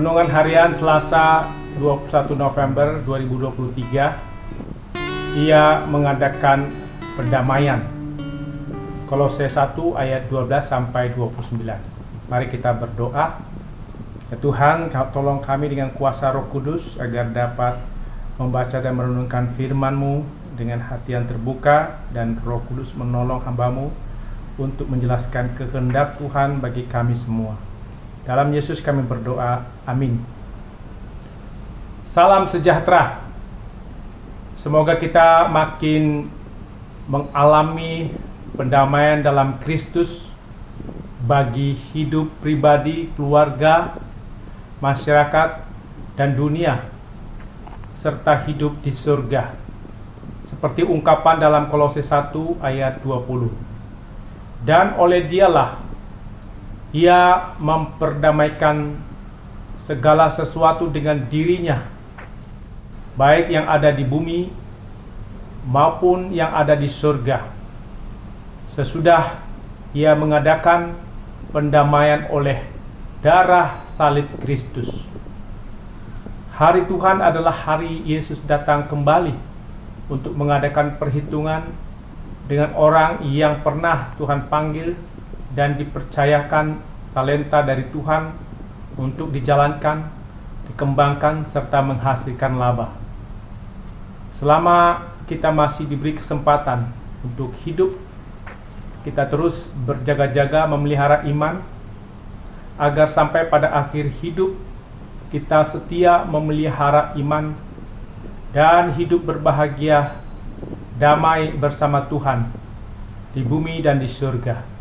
Renungan Harian Selasa 21 November 2023. Ia mengadakan perdamaian. Kolose 1 ayat 12 sampai 29. Mari kita berdoa. Ya Tuhan, tolong kami dengan kuasa Roh Kudus agar dapat membaca dan merenungkan firman-Mu dengan hati yang terbuka, dan Roh Kudus menolong hamba-Mu untuk menjelaskan kehendak Tuhan bagi kami semua. Dalam Yesus kami berdoa, amin. Salam sejahtera. Semoga kita makin mengalami pendamaian dalam Kristus bagi hidup pribadi, keluarga, masyarakat, dan dunia, serta hidup di surga. Seperti ungkapan dalam Kolose 1 ayat 20. Dan oleh Dialah Ia memperdamaikan segala sesuatu dengan dirinya, baik yang ada di bumi maupun yang ada di surga, sesudah Ia mengadakan pendamaian oleh darah salib Kristus. Hari Tuhan adalah hari Yesus datang kembali untuk mengadakan perhitungan dengan orang yang pernah Tuhan panggil dan dipercayakan talenta dari Tuhan untuk dijalankan, dikembangkan, serta menghasilkan laba. Selama kita masih diberi kesempatan untuk hidup, kita terus berjaga-jaga memelihara iman, agar sampai pada akhir hidup kita setia memelihara iman dan hidup berbahagia, damai bersama Tuhan di bumi dan di surga.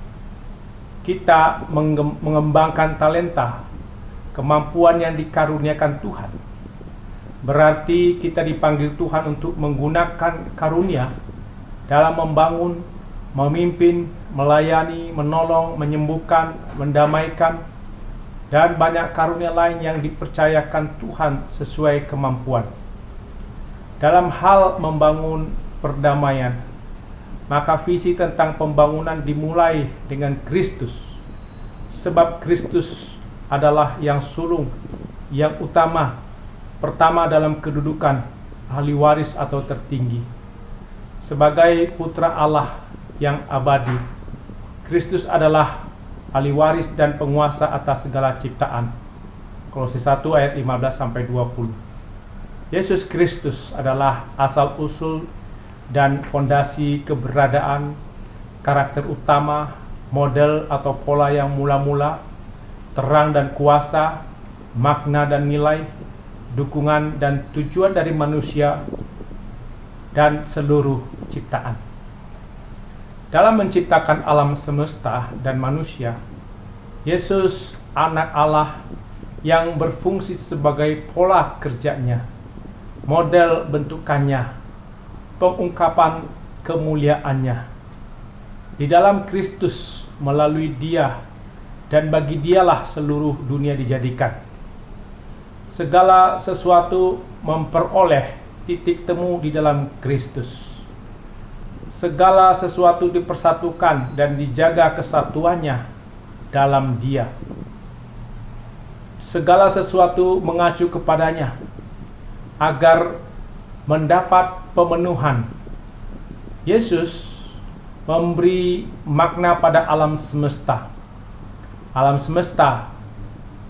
Kita mengembangkan talenta, kemampuan yang dikaruniakan Tuhan. Berarti kita dipanggil Tuhan untuk menggunakan karunia dalam membangun, memimpin, melayani, menolong, menyembuhkan, mendamaikan, dan banyak karunia lain yang dipercayakan Tuhan sesuai kemampuan. Dalam hal membangun perdamaian, maka visi tentang pembangunan dimulai dengan Kristus, sebab Kristus adalah yang sulung, yang utama, pertama dalam kedudukan ahli waris atau tertinggi. Sebagai putra Allah yang abadi, Kristus adalah ahli waris dan penguasa atas segala ciptaan. Kolose 1 ayat 15 sampai 20. Yesus Kristus adalah asal usul dan fondasi keberadaan, karakter utama, model atau pola yang mula-mula, terang dan kuasa, makna dan nilai, dukungan dan tujuan dari manusia dan seluruh ciptaan. Dalam menciptakan alam semesta dan manusia, Yesus anak Allah yang berfungsi sebagai pola kerjanya, model bentukannya, pengungkapan kemuliaannya. Di dalam Kristus, melalui Dia dan bagi Dialah seluruh dunia dijadikan. Segala sesuatu memperoleh titik temu di dalam Kristus. Segala sesuatu dipersatukan dan dijaga kesatuannya dalam Dia. Segala sesuatu mengacu kepadanya agar mendapat pemenuhan. Yesus memberi makna pada alam semesta. Alam semesta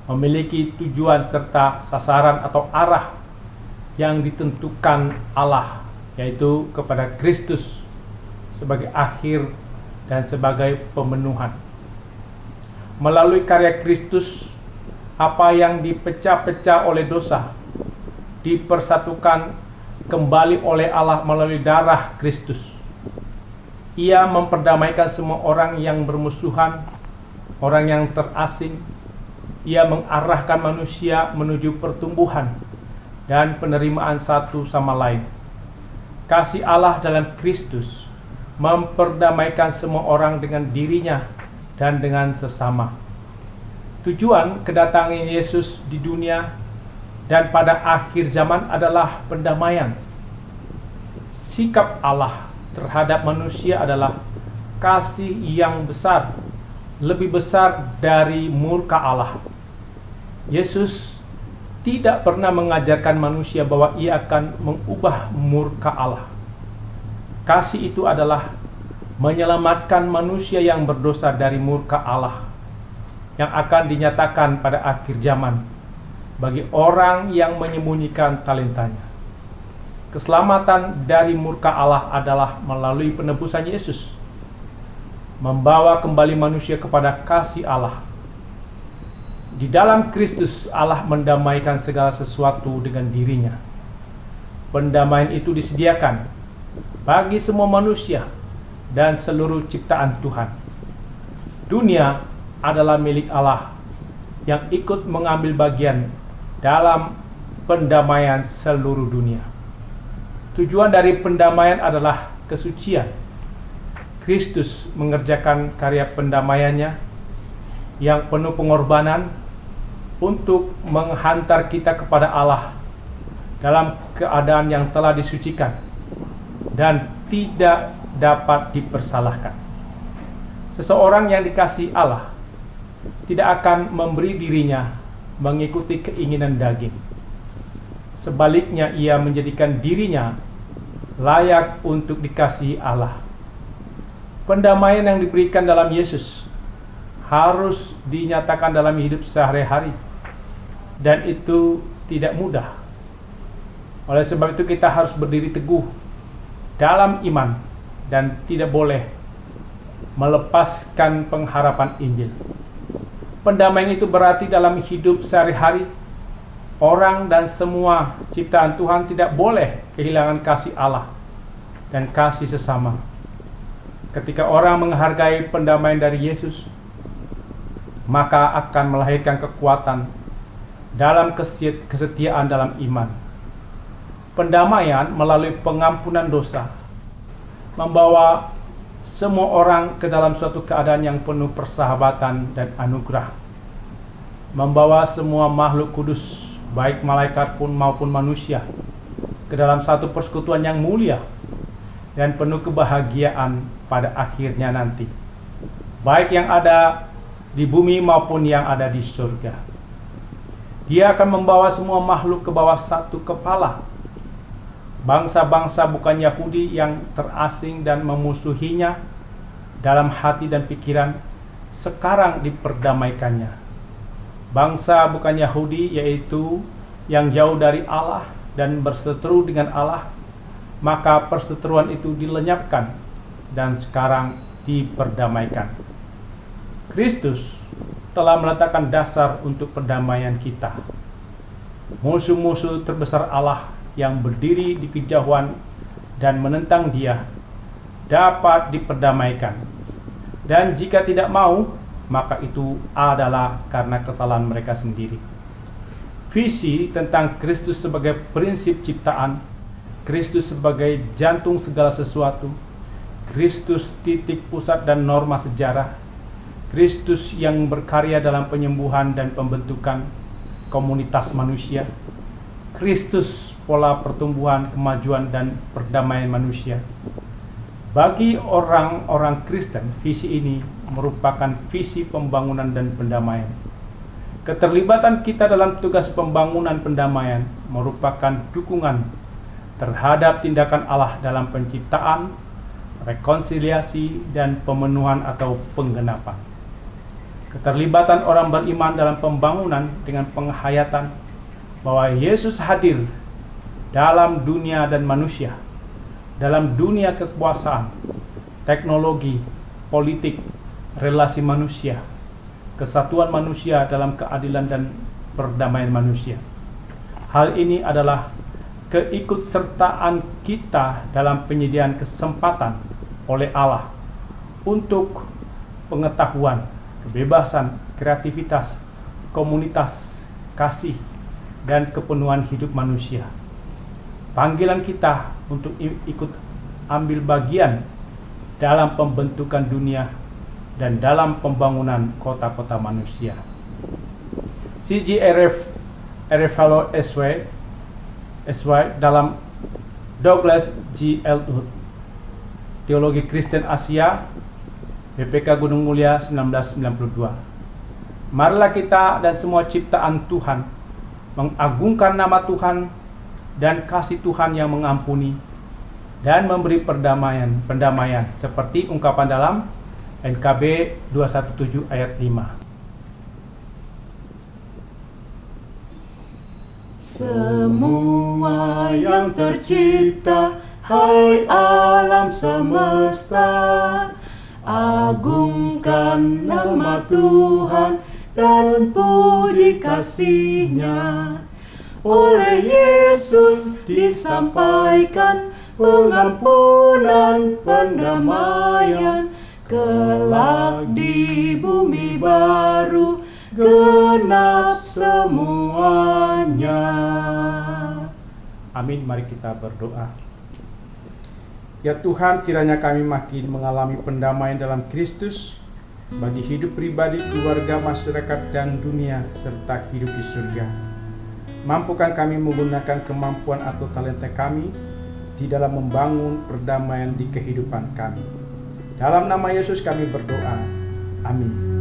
memiliki tujuan serta sasaran atau arah yang ditentukan Allah, yaitu kepada Kristus sebagai akhir dan sebagai pemenuhan. Melalui karya Kristus, apa yang dipecah-pecah oleh dosa dipersatukan kembali oleh Allah melalui darah Kristus. Ia memperdamaikan semua orang yang bermusuhan, orang yang terasing. Ia mengarahkan manusia menuju pertumbuhan dan penerimaan satu sama lain. Kasih Allah dalam Kristus memperdamaikan semua orang dengan dirinya dan dengan sesama. Tujuan kedatangan Yesus di dunia dan pada akhir zaman adalah pendamaian. Sikap Allah terhadap manusia adalah kasih yang besar, lebih besar dari murka Allah. Yesus tidak pernah mengajarkan manusia bahwa ia akan mengubah murka Allah. Kasih itu adalah menyelamatkan manusia yang berdosa dari murka Allah yang akan dinyatakan pada akhir zaman bagi orang yang menyembunyikan talentanya. Keselamatan dari murka Allah adalah melalui penebusan Yesus, membawa kembali manusia kepada kasih Allah. Di dalam Kristus Allah mendamaikan segala sesuatu dengan dirinya. Pendamaian itu disediakan bagi semua manusia dan seluruh ciptaan Tuhan. Dunia adalah milik Allah yang ikut mengambil bagian dalam pendamaian seluruh dunia. Tujuan dari pendamaian adalah kesucian. Kristus mengerjakan karya pendamaiannya yang penuh pengorbanan untuk menghantar kita kepada Allah dalam keadaan yang telah disucikan dan tidak dapat dipersalahkan. Seseorang yang dikasihi Allah tidak akan memberi dirinya mengikuti keinginan daging. Sebaliknya, ia menjadikan dirinya layak untuk dikasihi Allah. Pendamaian yang diberikan dalam Yesus harus dinyatakan dalam hidup sehari-hari, dan itu tidak mudah. Oleh sebab itu kita harus berdiri teguh dalam iman dan tidak boleh melepaskan pengharapan Injil. Pendamaian itu berarti dalam hidup sehari-hari, orang dan semua ciptaan Tuhan tidak boleh kehilangan kasih Allah dan kasih sesama. Ketika orang menghargai pendamaian dari Yesus, maka akan melahirkan kekuatan dalam kesetiaan dalam iman. Pendamaian melalui pengampunan dosa membawa semua orang ke dalam suatu keadaan yang penuh persahabatan dan anugerah. Membawa semua makhluk kudus, baik malaikat pun maupun manusia, ke dalam satu persekutuan yang mulia dan penuh kebahagiaan pada akhirnya nanti, baik yang ada di bumi maupun yang ada di surga. Dia akan membawa semua makhluk ke bawah satu kepala. Bangsa-bangsa bukan Yahudi yang terasing dan memusuhinya dalam hati dan pikiran sekarang diperdamaikannya. Bangsa bukan Yahudi, yaitu yang jauh dari Allah dan berseteru dengan Allah, maka perseteruan itu dilenyapkan dan sekarang diperdamaikan. Kristus telah meletakkan dasar untuk perdamaian kita. Musuh-musuh terbesar Allah yang berdiri di kejauhan dan menentang Dia dapat diperdamaikan. Dan jika tidak mau, maka itu adalah karena kesalahan mereka sendiri. Visi tentang Kristus sebagai prinsip ciptaan, Kristus sebagai jantung segala sesuatu, Kristus titik pusat dan norma sejarah, Kristus yang berkarya dalam penyembuhan dan pembentukan komunitas manusia, Kristus pola pertumbuhan, kemajuan, dan perdamaian manusia. Bagi orang-orang Kristen, visi ini merupakan visi pembangunan dan pendamaian. Keterlibatan kita dalam tugas pembangunan pendamaian merupakan dukungan terhadap tindakan Allah dalam penciptaan, rekonsiliasi, dan pemenuhan atau penggenapan. Keterlibatan orang beriman dalam pembangunan dengan penghayatan bahwa Yesus hadir dalam dunia dan manusia, dalam dunia kekuasaan, teknologi, politik, relasi manusia, kesatuan manusia dalam keadilan dan perdamaian manusia. Hal ini adalah keikutsertaan kita dalam penyediaan kesempatan oleh Allah untuk pengetahuan, kebebasan, kreativitas, komunitas, kasih, dan kepenuhan hidup manusia. Panggilan kita untuk ikut ambil bagian dalam pembentukan dunia dan dalam pembangunan kota-kota manusia. C.G. Erefalo S.Y. dalam Douglas G. Elwood, Teologi Kristen Asia, BPK Gunung Mulia 1992. Marilah kita dan semua ciptaan Tuhan mengagungkan nama Tuhan dan kasih Tuhan yang mengampuni dan memberi pendamaian seperti ungkapan dalam NKB 217 ayat 5. Semua yang tercipta, hai alam semesta, agungkan nama Tuhan dan puji kasih-Nya. Oleh Yesus disampaikan pengampunan, pendamaian, kelak di bumi baru genap semuanya. Amin. Mari kita berdoa. Ya Tuhan, kiranya kami makin mengalami pendamaian dalam Kristus bagi hidup pribadi, keluarga, masyarakat, dan dunia, serta hidup di surga. Mampukan kami menggunakan kemampuan atau talenta kami di dalam membangun perdamaian di kehidupan kami. Dalam nama Yesus kami berdoa. Amin.